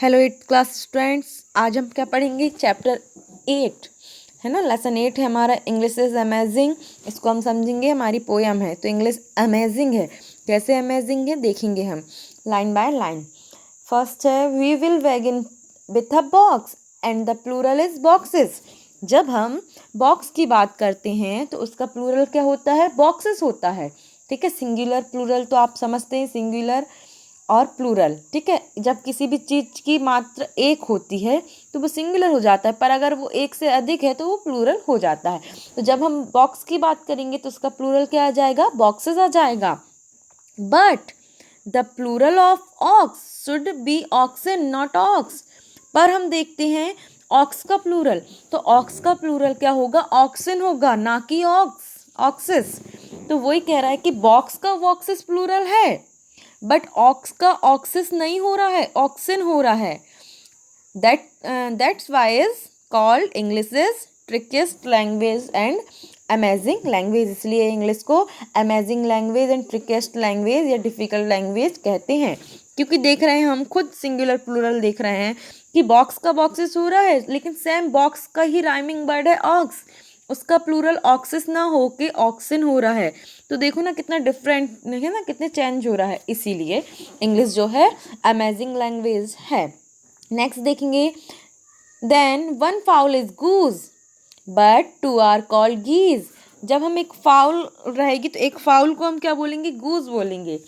Hello 8th class students, आज हम क्या पढ़ेंगे? चैप्टर 8 है ना, लेसन 8 है हमारा। English is amazing. इसको हम समझेंगे, हमारी पोयम है तो इंग्लिश अमेजिंग है। कैसे अमेजिंग है देखेंगे हम लाइन बाय लाइन। फर्स्ट है वी विल वैगन with a box and the plural is boxes. जब हम बॉक्स की बात करते हैं तो उसका प्लूरल क्या होता है? बॉक्सेस होता है। ठीक है, सिंगुलर प्लूरल तो आप समझते हैं, सिंगुलर और प्लूरल। ठीक है, जब किसी भी चीज़ की मात्रा एक होती है तो वो सिंगुलर हो जाता है, पर अगर वो एक से अधिक है तो वो प्लूरल हो जाता है। तो जब हम बॉक्स की बात करेंगे तो उसका प्लूरल क्या आ जाएगा? बॉक्सेस आ जाएगा। But the plural of ox should be oxen not ox. पर हम देखते हैं ऑक्स का प्लूरल, तो ऑक्स का प्लूरल क्या होगा? ऑक्सन होगा, ना कि ऑक्स, ऑक्सेस। तो वही कह रहा है कि बॉक्स का वॉक्सेस प्लूरल है, बट ऑक्स का ऑक्सिस नहीं हो रहा है, ऑक्सिन हो रहा है। That's why is called English is trickiest language and amazing language. इसलिए इंग्लिश को amazing language and trickiest language या डिफ़िकल्ट लैंग्वेज कहते हैं, क्योंकि देख रहे हैं हम खुद सिंगुलर प्लूरल देख रहे हैं कि बॉक्स का बॉक्सेस हो रहा है, लेकिन सेम बॉक्स का ही राइमिंग वर्ड है ऑक्स, उसका प्लूरल ऑक्सिस ना हो के ऑक्सिन हो रहा है। तो देखो ना कितना डिफरेंट है ना, कितने चेंज हो रहा है। इसीलिए इंग्लिश जो है अमेजिंग लैंग्वेज है। नेक्स्ट देखेंगे, then one fowl is goose but two are called geese. जब हम एक फाउल रहेगी तो एक फाउल को हम क्या बोलेंगे? गूज बोलेंगे।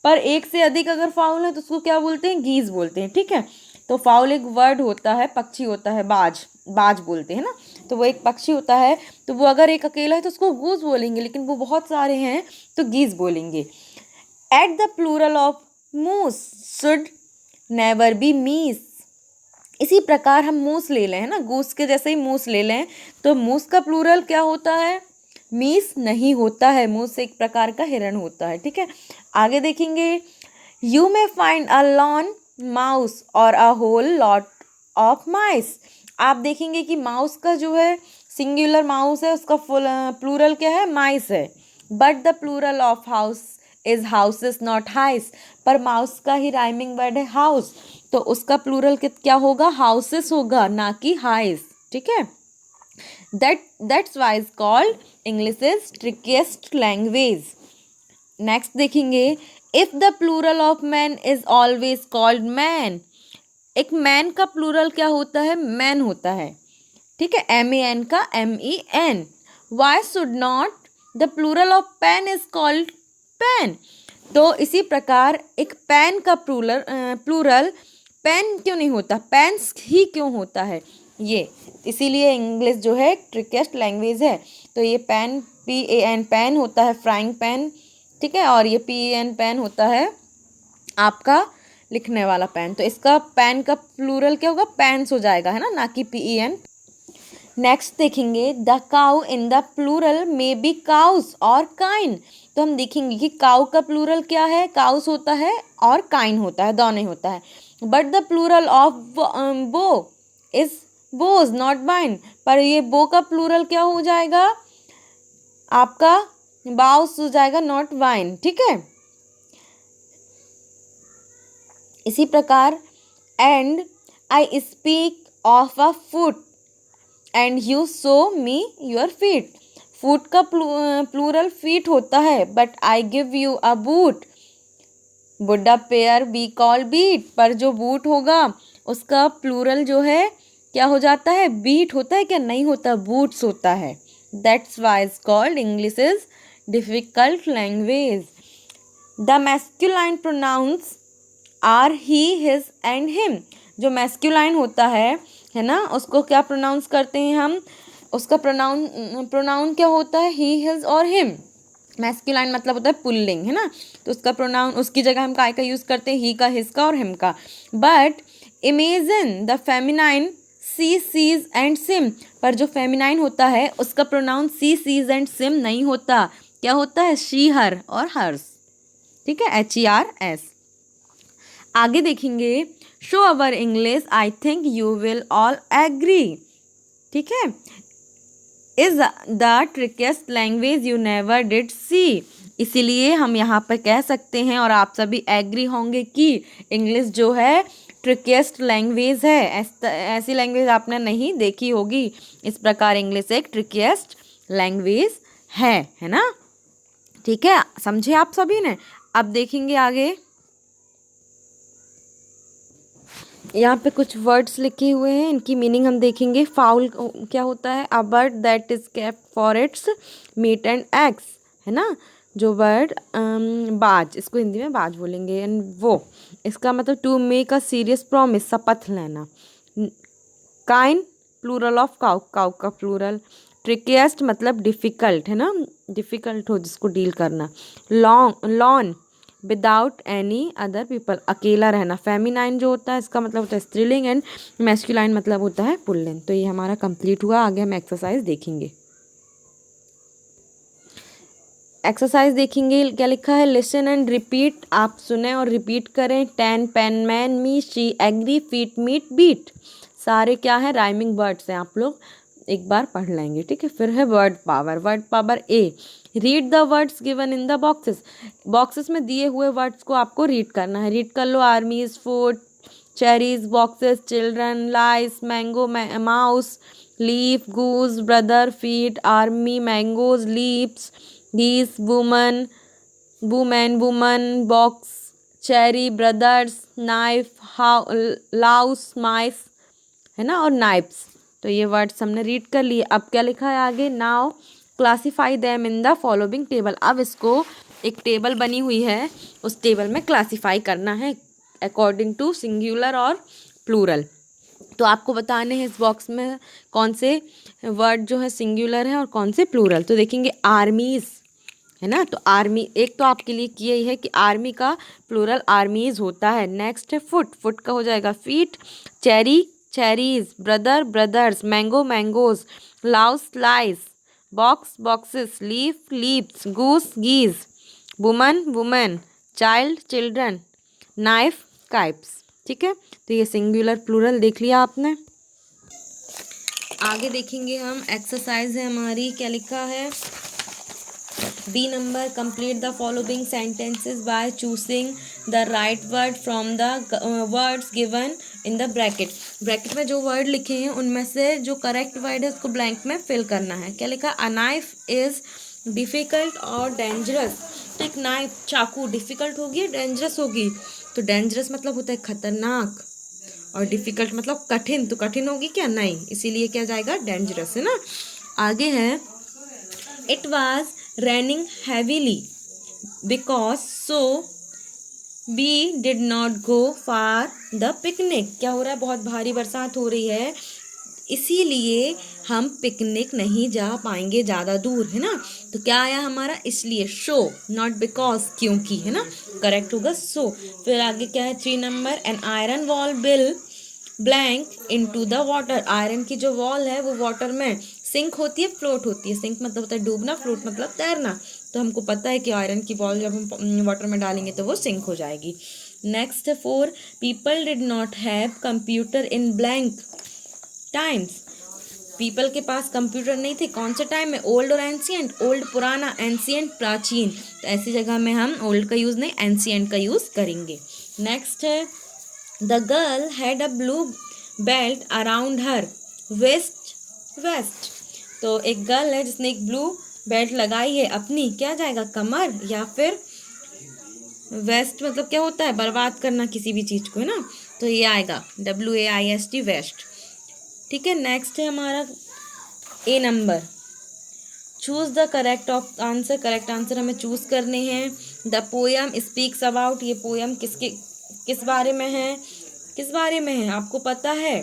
पर एक से अधिक अगर फाउल है तो उसको क्या बोलते हैं? गीज बोलते हैं। ठीक है, तो फाउल एक वर्ड होता है, पक्षी होता है, बाज, बाज बोलते हैं ना, तो वो एक पक्षी होता है। तो वो अगर एक अकेला है तो उसको गूज बोलेंगे, लेकिन वो बहुत सारे हैं तो गीज बोलेंगे। Yet the plural of moose should never be meese. इसी प्रकार हम मूस ले लें, है ना, गूस के जैसे ही मूस ले लें तो मूस का प्लूरल क्या होता है? मीस नहीं होता है। मूस एक प्रकार का हिरण होता है। ठीक है, आगे देखेंगे, you may find a lone mouse और a whole lot of mice. आप देखेंगे कि माउस का जो है सिंगुलर माउस है, उसका प्लूरल क्या है? माइस है। But the plural of house is houses not hice. पर माउस का ही राइमिंग वर्ड है हाउस, तो उसका प्लूरल क्या होगा? हाउसेस होगा, ना कि हाइस। ठीक है, that's why it's called English is trickiest language. Next देखेंगे, if the plural of man is always called men. एक मैन का प्लूरल क्या होता है? मैन होता है। ठीक है, MAN का MEN। Why should not the plural of pan is called pen. तो इसी प्रकार एक पेन का प्लूरल पेन क्यों नहीं होता? पेन्स ही क्यों होता है? ये इसीलिए इंग्लिश जो है ट्रिकेस्ट लैंग्वेज है। तो ये पेन, PAN पेन होता है, फ्राइंग पैन। ठीक है, और ये PEN पेन होता है आपका लिखने वाला पेन। तो इसका पेन का प्लूरल क्या होगा? पेन्स हो जाएगा, है ना, ना कि PEN। नेक्स्ट देखेंगे, the cow in the plural may be cows or kine. तो हम देखेंगे कि काउ का प्लूरल क्या है? काउस होता है और काइन होता है, दोनों होता है। बट द प्लूरल ऑफ बो इज बोज नॉट बाइन। पर ये बो का प्लूरल क्या हो जाएगा? आपका बाउस हो जाएगा, नॉट वाइन। ठीक है, इसी प्रकार and I speak of a foot and you show me your feet. Foot का प्लूरल फीट होता है, but I give you a boot. Would a pair be called beet. पर जो बूट होगा उसका प्लूरल जो है क्या हो जाता है? बीट होता है क्या? नहीं होता, बूट्स होता है। That's why is called English is difficult language. The masculine pronouns are he, his and him. जो मैस्कुलाइन होता है ना, उसको क्या प्रोनाउंस करते हैं हम? उसका प्रोनाउन क्या होता है? ही, हिज और हिम। मैस्कुलाइन मतलब होता है पुल्लिंग, है ना, तो उसका प्रोनाउन, उसकी जगह हम काय का यूज़ करते हैं? ही का, हिज का और हिम का। But imagine the feminine she, shis and shim. पर जो फेमिनाइन होता है उसका pronoun she, shis and shim नहीं होता। क्या होता है? शी, हर और हर्स। ठीक है, HERS। आगे देखेंगे, so our English I think you will all agree. ठीक है, is the trickiest language you never did see. इसीलिए हम यहाँ पर कह सकते हैं और आप सभी एग्री होंगे कि इंग्लिश जो है ट्रिकिएस्ट लैंग्वेज है। ऐसी लैंग्वेज आपने नहीं देखी होगी। इस प्रकार इंग्लिश एक ट्रिकिएस्ट लैंग्वेज है ना। ठीक है, समझे आप सभी ने। अब देखेंगे आगे, यहाँ पे कुछ वर्ड्स लिखे हुए हैं, इनकी मीनिंग हम देखेंगे। फाउल क्या होता है? A bird that is kept for its meat and eggs, है ना। जो बर्ड, बाज, इसको हिंदी में बाज बोलेंगे। एंड वो, इसका मतलब to make a serious promise, शपथ लेना। Kine, plural of cow, cow का प्लूरल। ट्रिकिएस्ट मतलब डिफ़िकल्ट, है ना, डिफ़िकल्ट हो जिसको डील करना। Lone, without any other people, अकेला रहना। फेमिनाइन जो होता है इसका मतलब होता है स्त्रीलिंग, एंड मैस्कुलाइन मतलब होता है पुल्लिंग। तो ये हमारा कंप्लीट हुआ। आगे हम एक्सरसाइज देखेंगे। एक्सरसाइज देखेंगे, क्या लिखा है? लिसन एंड रिपीट, आप सुने और रिपीट करें। 10 pen man me she agree feet meet beat, सारे क्या है? राइमिंग वर्ड्स हैं। आप लोग एक बार पढ़ लेंगे, ठीक है। फिर है word power. Word power A, read the words given in the boxes, boxes में दिए हुए वर्ड्स को आपको रीड करना है। रीड कर लो। Armies, foot, cherries, boxes, children, lice, mango, mouse, leaf, goose, brother, feet, army, mangoes, leaves, geese, woman, box, cherry, brothers, knife, louse, mice, है ना, और knives। तो ये वर्ड्स हमने रीड कर लिए। अब क्या लिखा है आगे? Now classify them in the following table. अब इसको एक टेबल बनी हुई है, उस टेबल में क्लासीफाई करना है अकॉर्डिंग टू सिंगुलर और प्लूरल। तो आपको बताने हैं इस बॉक्स में कौन से वर्ड जो है सिंगुलर है और कौन से प्लूरल। तो देखेंगे आर्मीज, है ना। तो आर्मी, एक तो आपके लिए किया ही है कि आर्मी का प्लूरल आर्मीज होता है। नेक्स्ट है फुट, फुट का हो जाएगा feet. Cherry, cherries. Brother, brothers. Mango, mangoes. Louse, lice. Box, boxes. Leaf, leaves. Goose, geese. Woman, women. Child, children. Knife, काइप्स। ठीक है, तो ये सिंगुलर प्लूरल देख लिया आपने। आगे देखेंगे हम, एक्सरसाइज है हमारी, क्या लिखा है? B number, complete the following sentences by choosing the right word from the words given in the bracket. Bracket में जो वर्ड लिखे हैं उनमें से जो करेक्ट वर्ड है उसको ब्लैंक में फिल करना है। क्या लिखा? अ नाइफ इज डिफिकल्ट और डेंजरस। तो एक नाइफ, चाकू, डिफिकल्ट होगी, डेंजरस होगी। तो डेंजरस मतलब होता है खतरनाक, और डिफिकल्ट मतलब कठिन। तो कठिन होगी क्या? नहीं, इसीलिए क्या जाएगा? डेंजरस, है ना। आगे है, it was raining heavily because so we did not go for the picnic। क्या हो रहा है? बहुत भारी बरसात हो रही है, इसीलिए हम पिकनिक नहीं जा पाएंगे ज़्यादा दूर, है ना। तो क्या आया हमारा? इसलिए, शो, नॉट बिकॉज, क्योंकि, है ना। करेक्ट होगा सो। फिर आगे क्या है? 3 number, an iron wall bill blank into the water. Iron की जो वॉल है वो वाटर में सिंक होती है, फ्लोट होती है। सिंक मतलब होता है डूबना, फ्लोट मतलब तैरना। तो हमको पता है कि आयरन की बॉल जब हम वाटर में डालेंगे तो वो सिंक हो जाएगी। Next 4, people did not have computer in blank times. People के पास कंप्यूटर नहीं थे, कौन से टाइम में? ओल्ड और एंशियंट। ओल्ड पुराना, एंशियंट प्राचीन। तो ऐसी जगह में हम ओल्ड का यूज़ नहीं, एंशियंट का यूज़ करेंगे। नेक्स्ट है, the girl had a blue belt around her waist, waist. तो एक गर्ल है जिसने एक ब्लू बेल्ट लगाई है अपनी, क्या जाएगा? कमर, या फिर वेस्ट मतलब क्या होता है? बर्बाद करना किसी भी चीज़ को, है ना। तो ये आएगा WAIST, वेस्ट। ठीक है। नेक्स्ट है हमारा A number, choose the correct of answer. Correct answer हमें चूज करने हैं। द पोयम स्पीक्स अबाउट, ये पोयम किस बारे में है? किस बारे में है आपको पता है?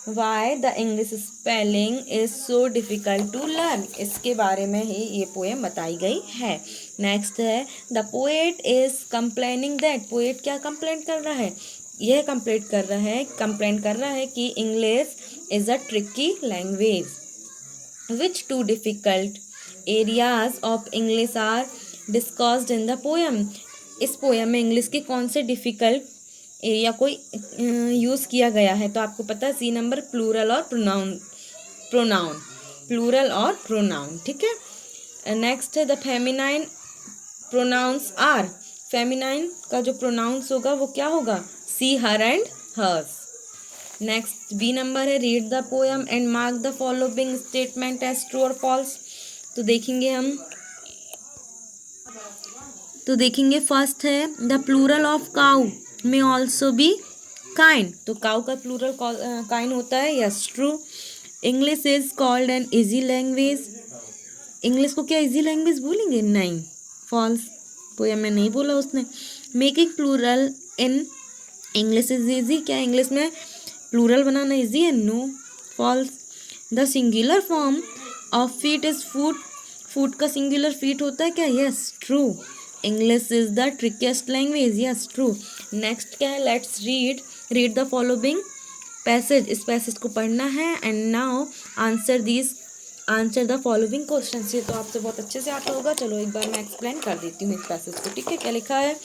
Why the English spelling is so difficult to learn, इसके बारे में ही ये पोएम बताई गई है। नेक्स्ट है, the poet is complaining that. Poet क्या कंप्लेंट कर रहा है? यह कंप्लेंट कर रहा है कि English is a tricky language. Which two difficult areas of English are discussed in the poem. इस पोएम में इंग्लिश के कौन से डिफिकल्ट एरिया को यूज़ किया गया है? तो आपको पता है सी नंबर, प्लूरल और प्रोनाउन। प्लूरल और प्रोनाउन, ठीक है। नेक्स्ट है, the feminine pronouns are. Feminine का जो प्रोनाउंस होगा वो क्या होगा? C, her and hers. Next B number है, read the poem and mark the following statement as true और फॉल्स। तो देखेंगे फर्स्ट है, the plural of cow may also be kine. तो काउ का प्लूरल काइन होता है, yes true. English is called an easy language. English को क्या इजी लैंग्वेज बोलेंगे? नहीं, फॉल्स। पोएम में नहीं बोला उसने। Making plural in English is easy. क्या इंग्लिश में प्लूरल बनाना इजी है? No, false. The singular form of feet is foot. Foot का सिंगुलर फीट होता है क्या? Yes true. English is the trickiest language, yes true. Next क्या है, let's read the following passage. इस पैसेज को पढ़ना है and now answer the following question. ये तो आपसे बहुत अच्छे से आता होगा, चलो एक बार मैं एक्सप्लेन कर देती हूँ इस पैसेज को, ठीक है? क्या लिखा है,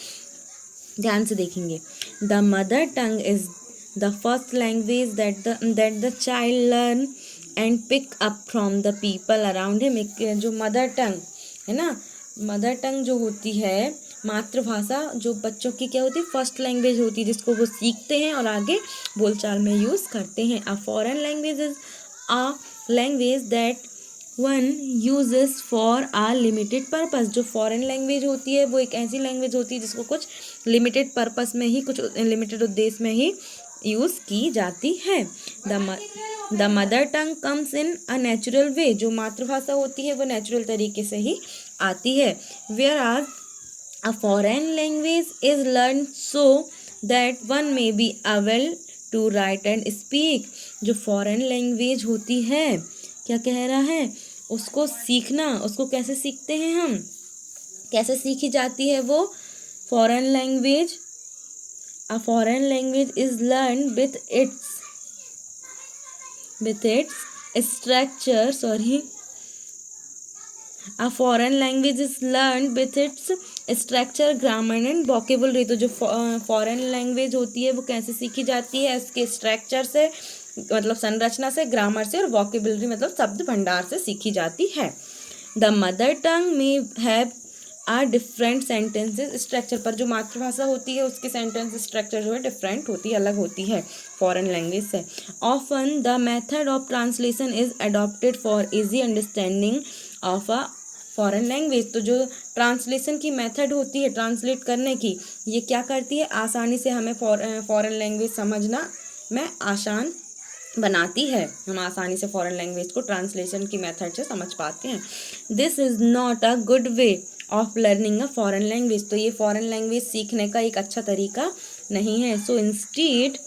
ध्यान से देखेंगे। The mother tongue is the first language that the child learn and pick up from the people around him. जो मदर टंग है ना, मदर टंग जो होती है, मातृभाषा, जो बच्चों की क्या होती है, फर्स्ट लैंग्वेज होती है, जिसको वो सीखते हैं और आगे बोलचाल में यूज़ करते हैं। अ foreign language is a language that one uses for uh limited purpose. जो फॉरेन लैंग्वेज होती है वो एक ऐसी लैंग्वेज होती है जिसको कुछ लिमिटेड पर्पस में ही, कुछ लिमिटेड उद्देश्य में ही यूज़ की जाती है। The mother tongue comes in a natural way. जो मातृभाषा होती है वो नेचुरल तरीके से ही आती है। Whereas a foreign language is learn so that one may be able to write and speak. जो फॉरेन लैंग्वेज होती है, क्या कह रहा है, उसको सीखना, उसको कैसे सीखते हैं हम, कैसे सीखी जाती है वो foreign language? A foreign language is learn with its structure, A foreign language is learned with its structure, grammar and vocabulary। तो जो फॉरेन लैंग्वेज होती है वो कैसे सीखी जाती है? इसके स्ट्रक्चर से, मतलब संरचना से, ग्रामर से, और वॉकेबुलरी मतलब शब्द भंडार से सीखी जाती है। द मदर टंग में have are different sentences structure. पर जो मातृभाषा होती है उसके सेंटेंस स्ट्रक्चर जो है डिफरेंट होती है, अलग होती है फॉरेन लैंग्वेज से। Often the method of translation is adopted for easy understanding of a foreign language. तो जो ट्रांसलेशन की मेथड होती है, ट्रांसलेट करने की, ये क्या करती है, आसानी से हमें फॉरेन लैंग्वेज समझना में आसान बनाती है। हम आसानी से फॉरेन लैंग्वेज को ट्रांसलेशन की मेथड से समझ पाते हैं। This is not a good way of learning a foreign language. तो ये फॉरेन लैंग्वेज सीखने का एक अच्छा तरीका नहीं है। So instead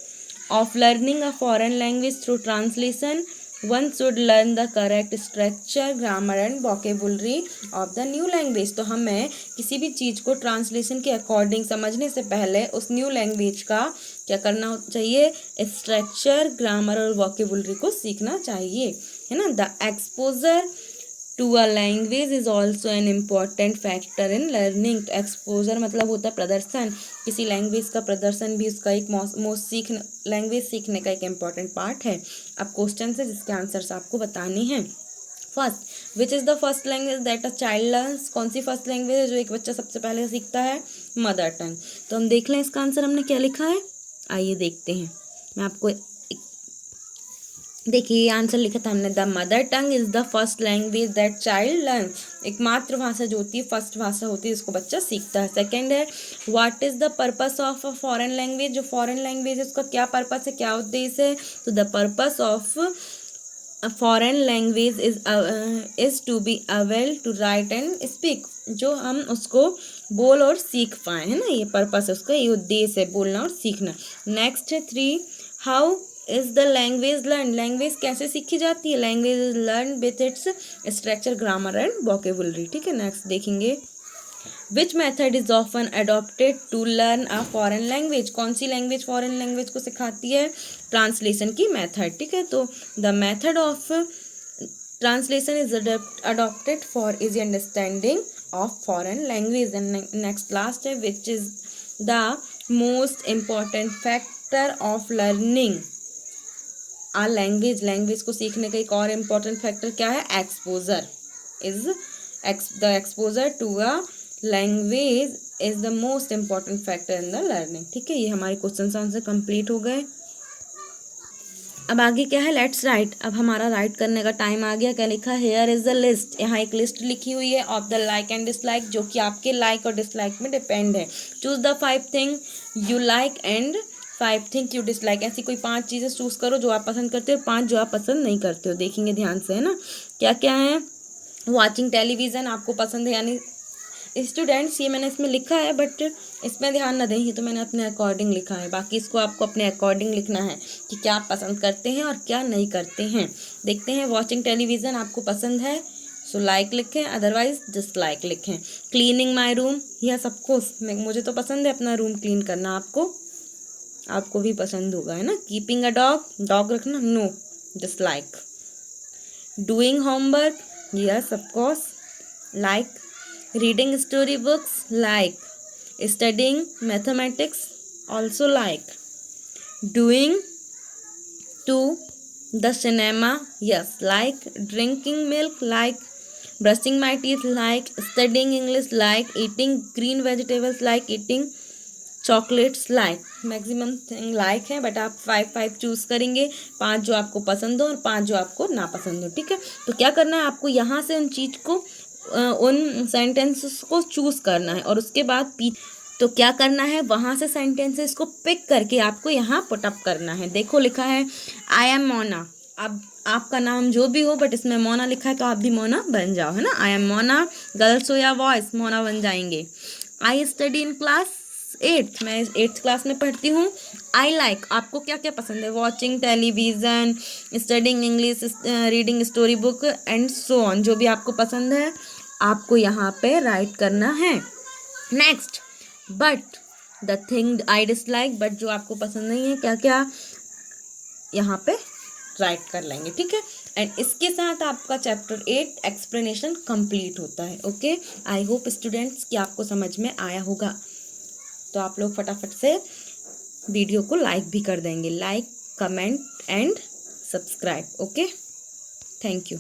of learning a foreign language through translation, one should learn the correct structure, grammar and vocabulary of the new language. तो हमें किसी भी चीज़ को ट्रांसलेशन के अकॉर्डिंग समझने से पहले उस न्यू लैंग्वेज का क्या करना चाहिए, स्ट्रक्चर, ग्रामर और वोकेबुलरी को सीखना चाहिए, है ना। The exposure to a language is also an important factor in learning. तो एक्सपोजर मतलब होता है प्रदर्शन, किसी लैंग्वेज का प्रदर्शन भी उसका एक लैंग्वेज सीखने का एक इम्पॉर्टेंट पार्ट है। अब क्वेश्चन है जिसके आंसर्स आपको बताने हैं। First, which is the first language that a child learns. कौन सी फर्स्ट लैंग्वेज है जो एक बच्चा सबसे पहले सीखता है? Mother tongue. तो हम देख लें इसका आंसर हमने क्या लिखा है, आइए देखते हैं। मैं आपको देखिए आंसर लिखा था हमने, the mother tongue is the first language that child learn. एक मातृभाषा जो होती है, फर्स्ट भाषा होती है, इसको बच्चा सीखता है। सेकंड है, what is the purpose of a foreign language. जो फॉरेन लैंग्वेज है उसका क्या पर्पस है, क्या उद्देश्य है? तो the purpose of a foreign language is to be able to write and speak. जो हम उसको बोल और सीख पाए, है ना, ये पर्पस है उसका, ये उद्देश्य है, बोलना और सीखना। नेक्स्ट है 3, how is the language learn. Language कैसे सीखी जाती है? Language is learn with its structure, grammar and vocabulary. ठीक है, नेक्स्ट देखेंगे, which method is often adopted to learn a foreign language. कौन सी लैंग्वेज फॉरेन लैंग्वेज को सिखाती है? ट्रांसलेशन की मेथड। ठीक है, तो the method of translation is adopted for easy understanding of foreign language. And next last है, which is the most important factor of learning a language. Language को सीखने का एक और इम्पॉर्टेंट फैक्टर क्या है? Exposure is the exposure to a language is the most important factor in the learning. ठीक है, ये हमारे क्वेश्चन आंसर कंप्लीट हो गए। अब आगे क्या है, लेट्स राइट। अब हमारा राइट करने का टाइम आ गया। क्या लिखा है, हेयर इज द लिस्ट। यहाँ एक लिस्ट लिखी हुई है of the like and dislike, जो कि आपके लाइक और डिसलाइक में डिपेंड है। Choose the 5 thing you like and 5 thing you dislike. ऐसी कोई 5 चीज़ें चूज करो जो आप पसंद करते हो, 5 जो आप पसंद नहीं करते हो। देखेंगे ध्यान से, है ना, क्या क्या है। वॉचिंग टेलीविज़न आपको पसंद है, यानी स्टूडेंट्स ये मैंने इसमें लिखा है, बट इसमें ध्यान न दें, ये तो मैंने अपने अकॉर्डिंग लिखा है। बाकी इसको आपको अपने अकॉर्डिंग लिखना है कि क्या आप पसंद करते हैं और क्या नहीं करते हैं। देखते हैं, वॉचिंग टेलीविज़न आपको पसंद है सो लाइक लिखें, अदरवाइज डिसलाइक लिखें। क्लीनिंग माई रूम, यह सबको, मुझे तो पसंद है अपना रूम क्लीन करना, आपको भी पसंद होगा, है ना। कीपिंग अ डॉग रखना, no, dislike. Doing homework, yes of course, like. Reading story books, like. Studying mathematics, also like. Doing to the cinema, yes, like. Drinking milk, like. Brushing my teeth, like. Studying English, like. Eating green vegetables, like. Eating chocolates, like. Maximum thing like है, but आप 5 choose करेंगे, 5 जो आपको पसंद हो और 5 जो आपको ना पसंद हो, ठीक है। तो क्या करना है आपको, यहाँ से उन चीज़ को, उन सेंटेंसेस को चूज़ करना है, और उसके बाद तो क्या करना है, वहाँ से सेंटेंसेस को पिक करके आपको यहाँ पुटअप करना है। देखो लिखा है आई एम मोना। अब आपका नाम जो भी हो, बट इसमें मोना लिखा है तो आप भी मोना बन जाओ, है ना। आई एम मोना, गर्ल्स हो या बॉयज, मोना बन जाएंगे। I study in class 8th, मैं 8th क्लास में पढ़ती हूँ। आई लाइक, आपको क्या क्या पसंद है, watching television, studying English, reading story book and so on. जो भी आपको पसंद है आपको यहाँ पे राइट करना है। Next, but the thing I dislike, but जो आपको पसंद नहीं है, क्या क्या यहाँ पे राइट कर लेंगे, ठीक है। एंड इसके साथ आपका चैप्टर 8 एक्सप्लेनेशन कंप्लीट होता है। ओके, आई होप स्टूडेंट्स कि आपको समझ में आया होगा। तो आप लोग फटाफट से वीडियो को लाइक भी कर देंगे, like, comment and subscribe. Okay, thank you.